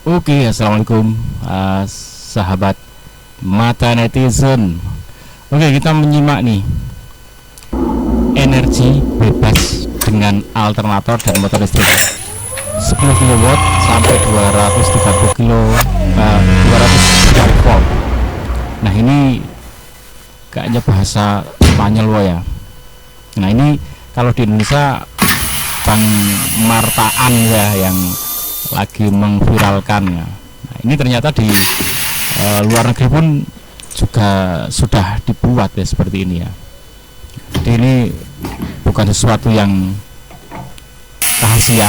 Oke, assalamualaikum, sahabat mata netizen. Oke, kita menyimak nih energi bebas dengan alternator dan motor listrik 10 kW sampai 230 kilo 200 volt. Nah, ini kayaknya bahasa Spanyol ya. Nah, ini kalau di Indonesia Bang Martaan ya yang lagi mengviralkannya. Nah, ini ternyata di luar negeri pun juga sudah dibuat ya seperti ini ya. Jadi ini bukan sesuatu yang rahasia.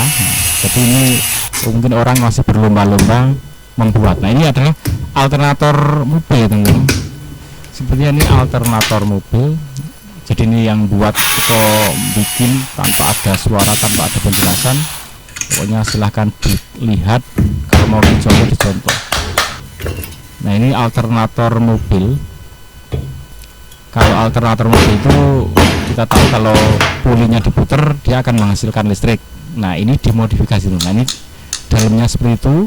Jadi ini mungkin orang masih berlomba-lomba membuat. Nah, ini adalah alternator mobil teman-teman. Sepertinya ini alternator mobil. Jadi ini yang buat atau bikin tanpa ada suara, tanpa ada penjelasan. Pokoknya silahkan dilihat, kalau mau dicontoh. Nah, ini alternator mobil. Kalau alternator mobil itu kita tahu kalau pulinya diputer dia akan menghasilkan listrik. Nah, ini dimodifikasi. Nah, ini dalamnya seperti itu,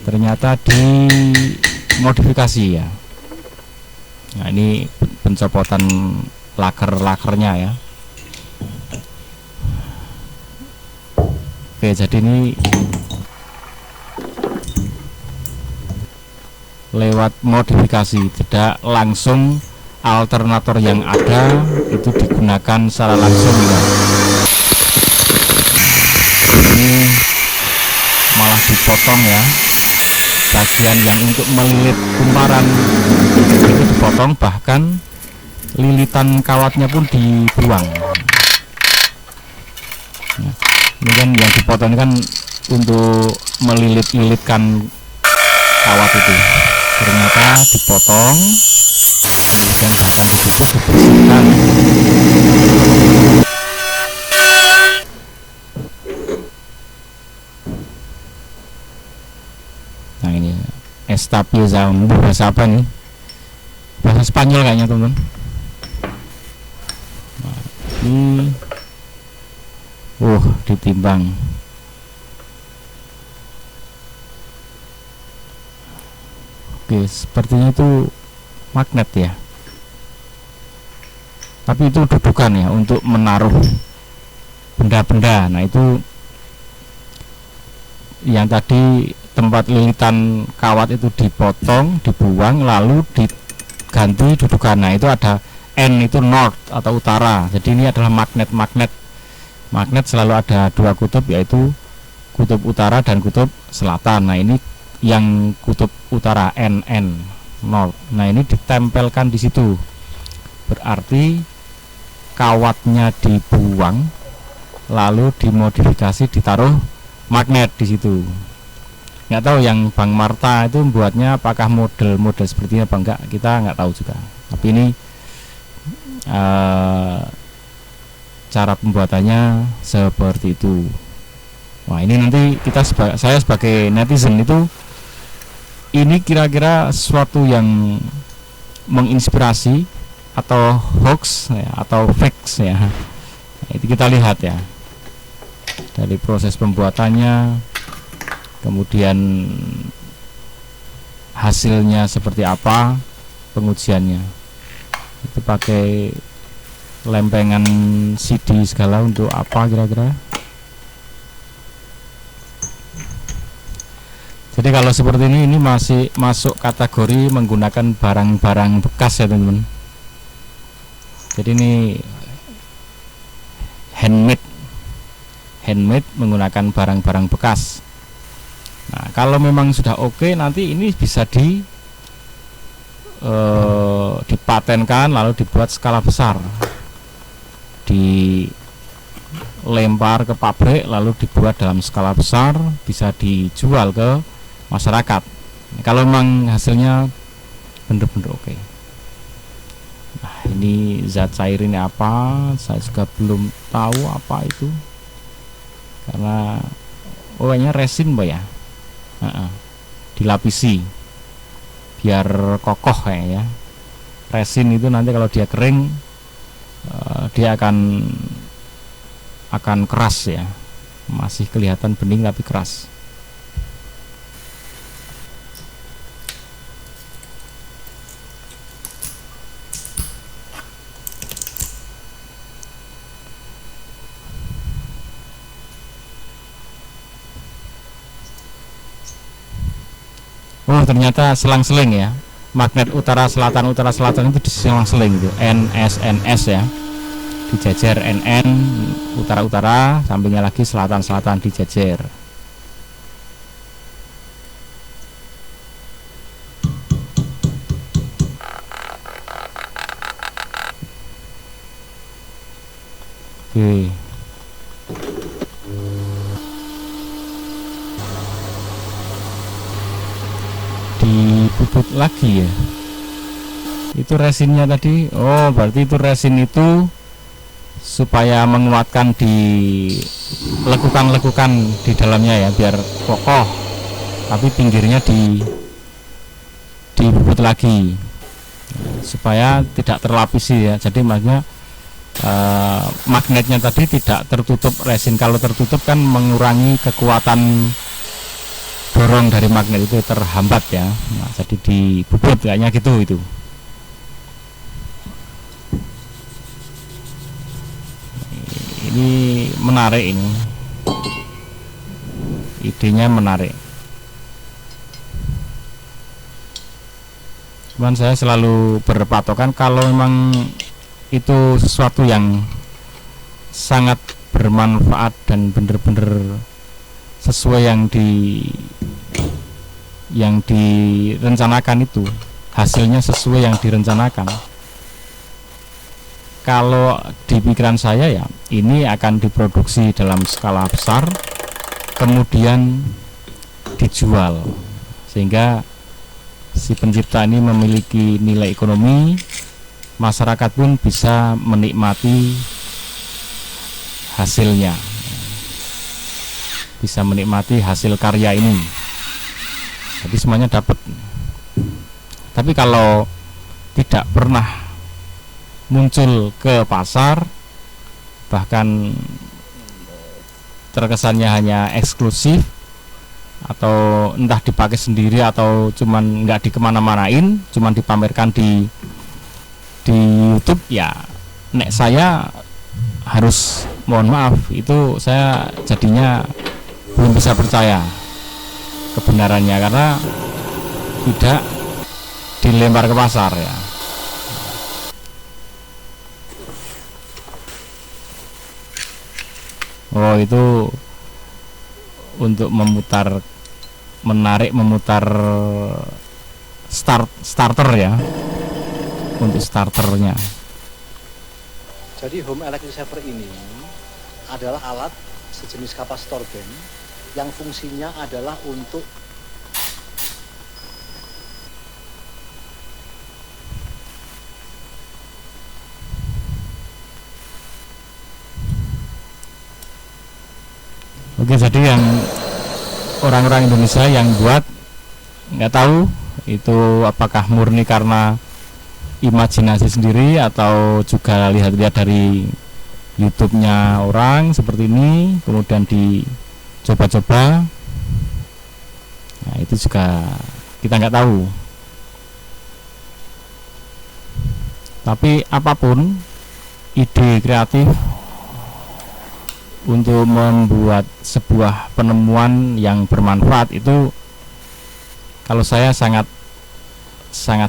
ternyata dimodifikasi ya. Nah, ini pencopotan laker-lakernya ya. Oke, jadi ini lewat modifikasi, tidak langsung alternator yang ada itu digunakan secara langsung ya. Ini malah dipotong ya, bagian yang untuk melilit kumparan itu dipotong, bahkan lilitan kawatnya pun dibuang. Nah, ini kan yang dipotong kan untuk melilit-lilitkan kawat itu, ternyata dipotong, kemudian bahkan dipupuk, dibersihkan. Nah, ini estabilizar, bahasa apa nih, bahasa Spanyol kayaknya teman-teman. Nah, ini ditimbang. Oke, sepertinya itu magnet ya. Tapi itu dudukan ya untuk menaruh benda-benda. Nah, itu yang tadi tempat lilitan kawat itu dipotong, dibuang, lalu diganti dudukan. Nah, itu ada N, itu north atau utara. Jadi ini adalah magnet. Magnet selalu ada dua kutub, yaitu kutub utara dan kutub selatan. Nah, ini yang kutub utara, NN, north. Nah, ini ditempelkan di situ, berarti kawatnya dibuang lalu dimodifikasi, ditaruh magnet di situ. Nggak tahu yang Bang Marta itu membuatnya apakah model seperti ini apa enggak, kita nggak tahu juga. Tapi ini cara pembuatannya seperti itu. Wah, ini nanti saya sebagai netizen itu, ini kira-kira sesuatu yang menginspirasi atau hoax ya, atau fake ya. Nah, itu kita lihat ya dari proses pembuatannya, kemudian hasilnya seperti apa, pengujiannya itu pakai lempengan CD segala untuk apa kira-kira. Jadi kalau seperti ini masih masuk kategori menggunakan barang-barang bekas ya teman-teman. Jadi ini handmade menggunakan barang-barang bekas. Nah, kalau memang sudah oke, nanti ini bisa dipatenkan lalu dibuat skala besar, dilempar ke pabrik lalu dibuat dalam skala besar, bisa dijual ke masyarakat. Kalau memang hasilnya bener-bener oke. Nah, ini zat cair ini apa, saya juga belum tahu apa itu, karena kayaknya resin ya. Dilapisi biar kokoh kayak ya. Resin itu nanti kalau dia kering dia akan keras ya, masih kelihatan bening tapi keras. Oh ternyata selang-seling ya, magnet utara selatan itu diselang-seling itu, NSNS ya, dijajar NN utara sampingnya lagi selatan dijajar. Oke. Dibubut lagi ya, itu resinnya tadi. Oh berarti itu resin itu supaya menguatkan di lekukan di dalamnya ya, biar kokoh, tapi pinggirnya dibubut lagi supaya tidak terlapisi ya. Jadi makanya magnetnya tadi tidak tertutup resin. Kalau tertutup kan mengurangi kekuatan dorong dari magnet, itu terhambat ya. Nah, jadi dibubut kayaknya gitu itu. Ini menarik, ini idenya menarik. Cuman saya selalu berpatokan kalau memang itu sesuatu yang sangat bermanfaat dan benar-benar sesuai yang direncanakan, itu hasilnya sesuai yang direncanakan. Kalau di pikiran saya ya, ini akan diproduksi dalam skala besar, kemudian dijual, sehingga si pencipta ini memiliki nilai ekonomi, masyarakat pun bisa menikmati hasilnya, bisa menikmati hasil karya ini. Jadi semuanya dapat. Tapi kalau tidak pernah muncul ke pasar, bahkan terkesannya hanya eksklusif, atau entah dipakai sendiri atau cuman nggak dikemana-manain, cuman dipamerkan di YouTube ya, nek saya harus mohon maaf, itu saya jadinya belum bisa percaya kebenarannya karena tidak dilempar ke pasar ya. Oh itu untuk memutar starter ya, untuk starternya. Jadi home electric saver ini adalah alat sejenis kapasitor bank yang fungsinya adalah untuk Oke, jadi yang orang-orang Indonesia yang buat nggak tahu itu apakah murni karena imajinasi sendiri atau juga lihat-lihat dari YouTube-nya orang seperti ini kemudian dicoba-coba. Nah itu juga kita nggak tahu. Tapi apapun ide kreatif untuk membuat sebuah penemuan yang bermanfaat itu, kalau saya sangat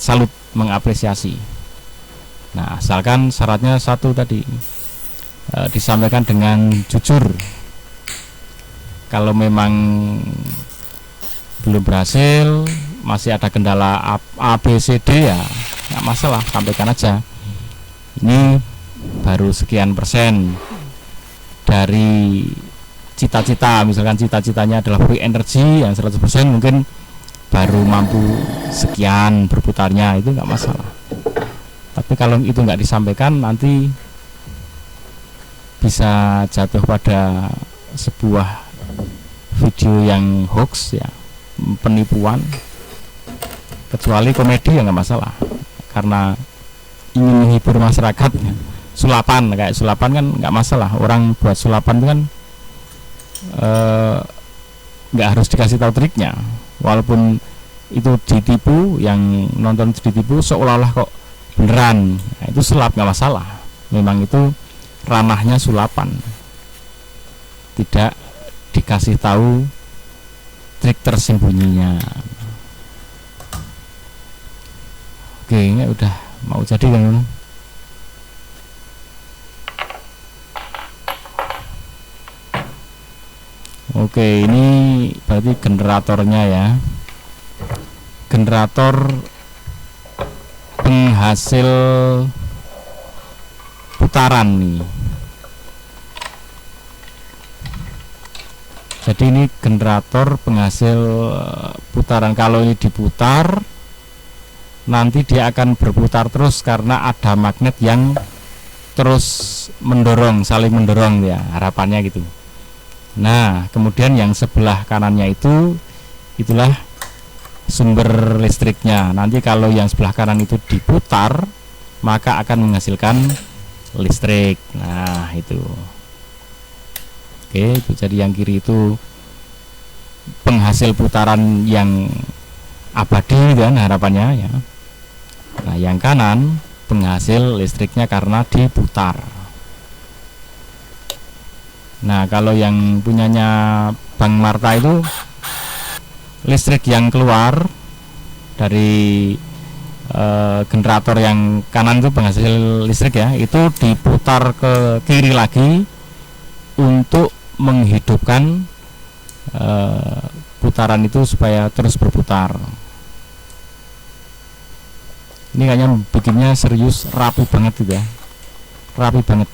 salut, mengapresiasi. Nah asalkan syaratnya satu tadi, disampaikan dengan jujur. Kalau memang belum berhasil, masih ada kendala A, B, C, D ya nggak masalah, sampaikan aja. Ini baru sekian persen dari cita-cita, misalkan cita-citanya adalah free energy yang 100%, mungkin baru mampu sekian berputarnya, itu nggak masalah. Tapi kalau itu nggak disampaikan, nanti bisa jatuh pada sebuah video yang hoax ya, penipuan. Kecuali komedi ya nggak masalah, karena ingin menghibur masyarakat ya. Sulapan, kayak sulapan kan nggak masalah, orang buat sulapan itu kan nggak harus dikasih tahu triknya, walaupun itu ditipu, yang nonton itu ditipu seolah-olah kok beneran. Nah, itu sulap, nggak masalah, memang itu ranahnya sulapan, tidak dikasih tahu trik tersembunyinya. Oke, ini udah mau jadi kan. Oke, ini berarti generatornya ya. Generator penghasil putaran nih. Jadi ini generator penghasil putaran. Kalau ini diputar, nanti dia akan berputar terus karena ada magnet yang terus mendorong, saling mendorong ya, harapannya gitu. Nah, kemudian yang sebelah kanannya itulah sumber listriknya. Nanti kalau yang sebelah kanan itu diputar, maka akan menghasilkan listrik. Nah, itu. Oke, itu jadi yang kiri itu penghasil putaran yang abadi kan harapannya ya. Nah, yang kanan penghasil listriknya karena diputar. Nah, kalau yang punyanya Bang Marta itu listrik yang keluar dari generator yang kanan itu penghasil listrik ya, itu diputar ke kiri lagi untuk menghidupkan putaran itu supaya terus berputar. Ini kayaknya bikinnya serius, rapi banget gitu ya, rapi banget.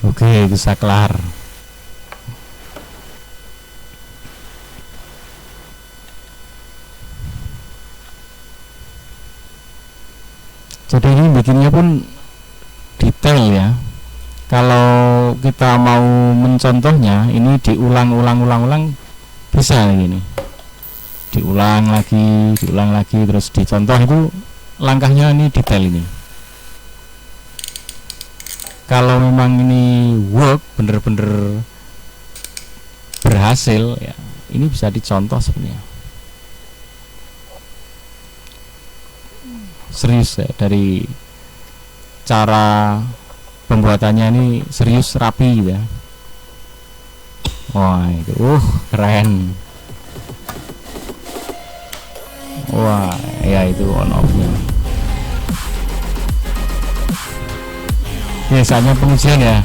Oke, bisa kelar. Jadi ini bikinnya pun detail ya. Kalau kita mau mencontohnya, ini diulang bisa gini. Diulang lagi, terus dicontoh itu langkahnya ini detail ini. Kalau memang ini work bener-bener berhasil ya, ini bisa dicontoh sebenarnya. Serius ya, dari cara pembuatannya ini serius, rapi ya. Wah itu keren. Wah ya, itu on off nya. Ya, saatnya pengujian ya.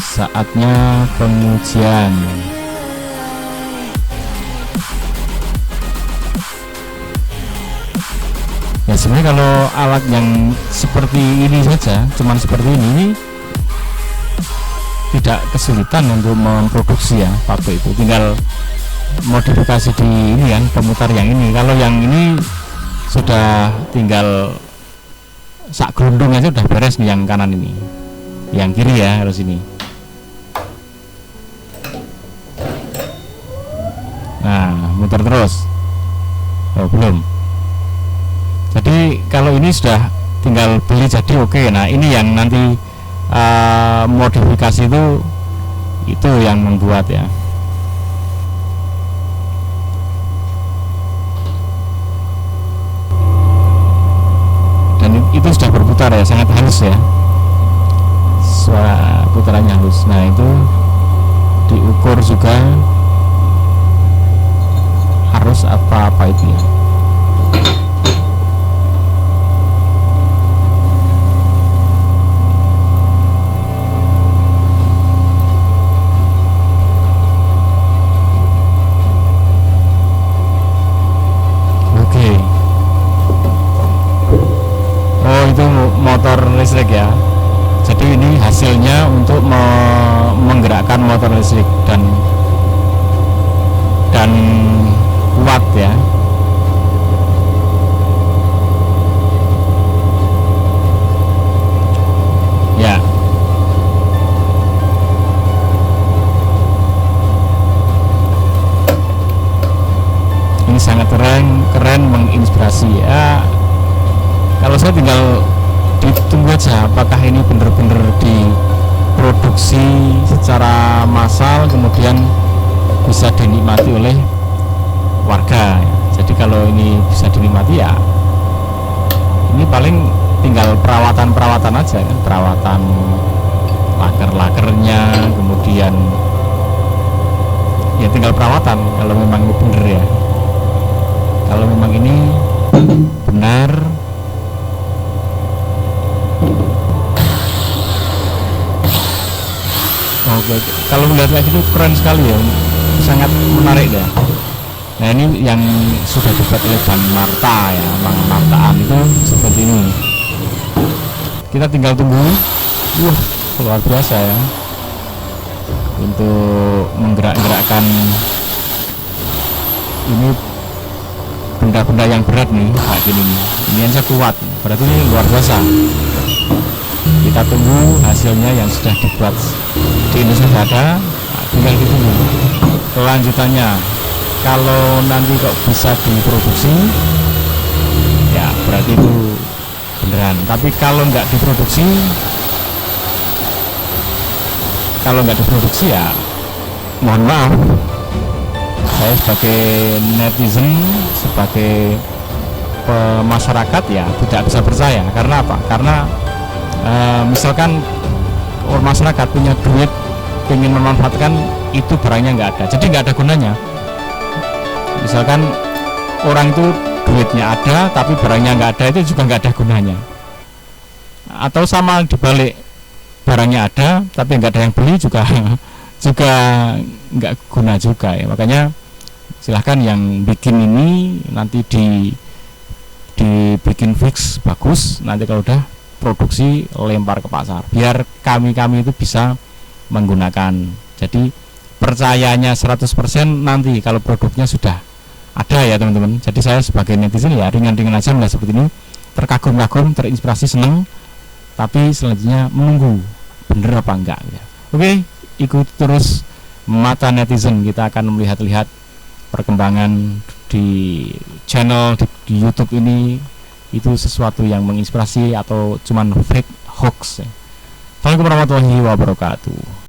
Saatnya pengujian. Ya sebenarnya kalau alat yang seperti ini saja, cuman seperti ini tidak kesulitan untuk memproduksi ya, pakai itu tinggal modifikasi di ini kan, pemutar yang ini. Kalau yang ini sudah tinggal sak gelundung aja udah beres nih yang kanan ini. Yang kiri ya harus ini. Nah, muter terus. Oh, belum. Jadi kalau ini sudah tinggal beli jadi oke. Nah, ini yang nanti modifikasi itu yang membuat ya. Itu sudah berputar ya, sangat halus ya, suara putarannya halus. Nah itu diukur juga harus apa itu ya. Motor listrik ya. Jadi ini hasilnya untuk menggerakkan motor listrik dan kuat ya. Ya. Ini sangat keren menginspirasi ya. Kalau saya tinggal ditunggu aja apakah ini benar-benar diproduksi secara massal kemudian bisa dinikmati oleh warga. Jadi kalau ini bisa dinikmati ya ini paling tinggal perawatan aja kan, perawatan laker-lakernya, kemudian ya tinggal perawatan kalau memang ini bener ya. Kalau memang ini benar oke, kalau melihat kayak gitu keren sekali ya, sangat menarik ya. Nah ini yang sudah dibuat oleh Ban Marta ya, Bang Martaan itu seperti ini. Kita tinggal tunggu. Wah, luar biasa ya untuk menggerak-gerakkan ini benda-benda yang berat nih kayak gini nih. Ini yang kuat, berarti ini luar biasa. Kita tunggu hasilnya yang sudah dibuat di Indonesia ada. Nah, tinggal ditunggu kelanjutannya. Kalau nanti kok bisa diproduksi ya berarti itu beneran. Tapi kalau nggak diproduksi ya mohon maaf, saya sebagai netizen, sebagai masyarakat ya tidak bisa percaya. Karena apa? Karena misalkan orang masyarakat punya duit ingin memanfaatkan itu, barangnya nggak ada, jadi nggak ada gunanya. Misalkan orang itu duitnya ada tapi barangnya nggak ada, itu juga nggak ada gunanya. Atau sama dibalik, barangnya ada tapi nggak ada yang beli juga nggak guna juga ya. Makanya silahkan yang bikin ini nanti dibikin fix bagus, nanti kalau udah produksi lempar ke pasar biar kami itu bisa menggunakan. Jadi percayanya 100% nanti kalau produknya sudah ada ya teman-teman. Jadi saya sebagai netizen ya ringan-ringan aja melihat seperti ini, terkagum-kagum, terinspirasi, seneng, tapi selanjutnya menunggu bener apa enggak ya. Oke, ikuti terus Mata Netizen, kita akan melihat-lihat perkembangan di channel di YouTube ini, itu sesuatu yang menginspirasi atau cuman fake hoax ya. Assalamualaikum warahmatullahi wabarakatuh.